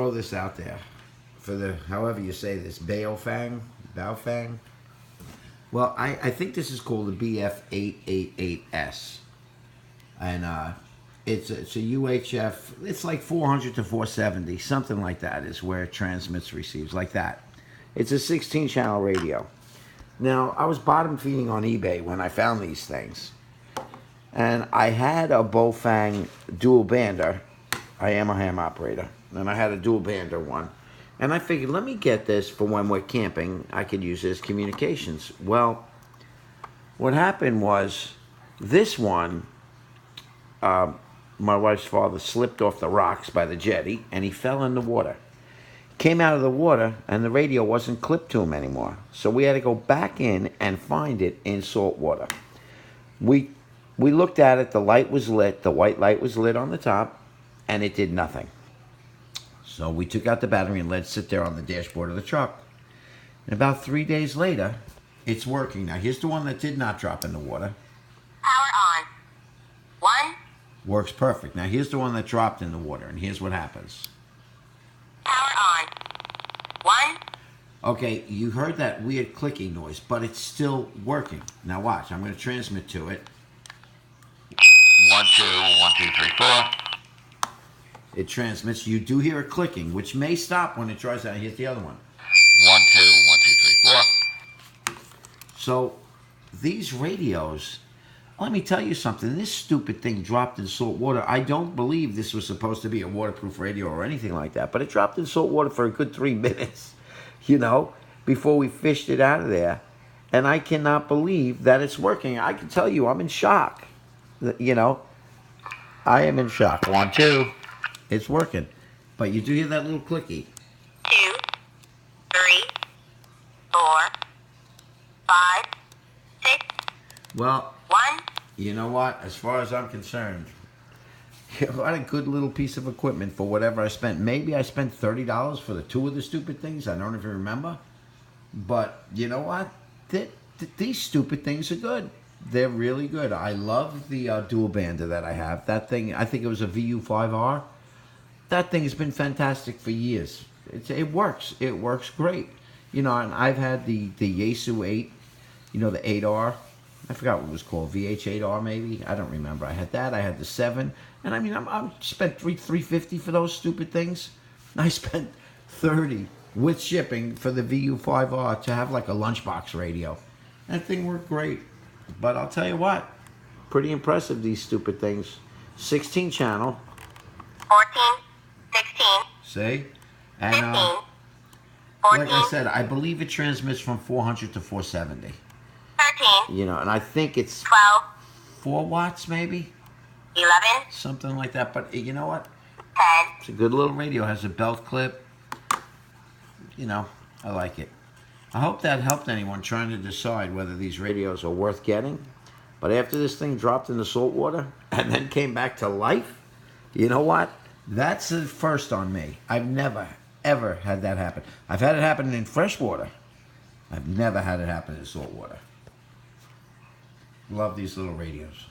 throw this out there for the, however you say this, Baofeng. Well, I think this is called the BF888S. And it's a UHF, it's like 400 to 470, something like that is where it transmits, receives, like that. It's a 16 channel radio. Now, I was bottom feeding on eBay when I found these things. And I had a Baofeng dual bander. I am a ham operator. And I had a dual bander one. And I figured, let me get this for when we're camping. I could use it as communications. Well, what happened was, this one, my wife's father slipped off the rocks by the jetty, and he fell in the water. Came out of the water, and the radio wasn't clipped to him anymore. So we had to go back in and find it in salt water. We looked at it, the light was lit, the white light was lit on the top, and it did nothing. So we took out the battery and let it sit there on the dashboard of the truck. And about 3 days later, it's working. Now, here's the one that did not drop in the water. Power on. 1. Works perfect. Now, here's the one that dropped in the water, and here's what happens. Power on. 1. Okay, you heard that weird clicking noise, but it's still working. Now, watch. I'm going to transmit to it. 1, 2, 1, 2, 3, 4. It transmits. You do hear it clicking, which may stop when it tries out. Here's the other one. 1, 2, 1, 2, 3, 4. So, these radios, let me tell you something. This stupid thing dropped in salt water. I don't believe this was supposed to be a waterproof radio or anything like that, but it dropped in salt water for a good 3 minutes, you know, before we fished it out of there. And I cannot believe that it's working. I can tell you, I'm in shock. You know, I am in shock. 1, 2. It's working. But you do hear that little clicky. 2, 3, 4, 5, 6. Well, 1. you know what? As far as I'm concerned, what a good little piece of equipment for whatever I spent. Maybe I spent $30 for the 2 of the stupid things. I don't even remember. But you know what? These stupid things are good. They're really good. I love the dual bander that I have. That thing, I think it was a VU5R. That thing has been fantastic for years. It works. It works great. You know, and I've had the Yaesu 8, you know, the 8R. I forgot what it was called, VH8R maybe. I don't remember. I had that. I had the 7, and I mean, I spent $350 for those stupid things. I spent $30 with shipping for the VU5R to have like a lunchbox radio. That thing worked great. But I'll tell you what, pretty impressive, these stupid things. 16 channel. 14, 16, See? And 15, 14, like I said, I believe it transmits from 400 to 470. 13, You know, and I think it's 12, 4 watts maybe, 11, something like that. But you know what? 10. It's a good little radio. Has a belt clip. You know, I like it. I hope that helped anyone trying to decide whether these radios are worth getting. But after this thing dropped in the salt water and then came back to life, you know what? That's the first on me. I've never, ever had that happen. I've had it happen in fresh water. I've never had it happen in salt water. Love these little radios.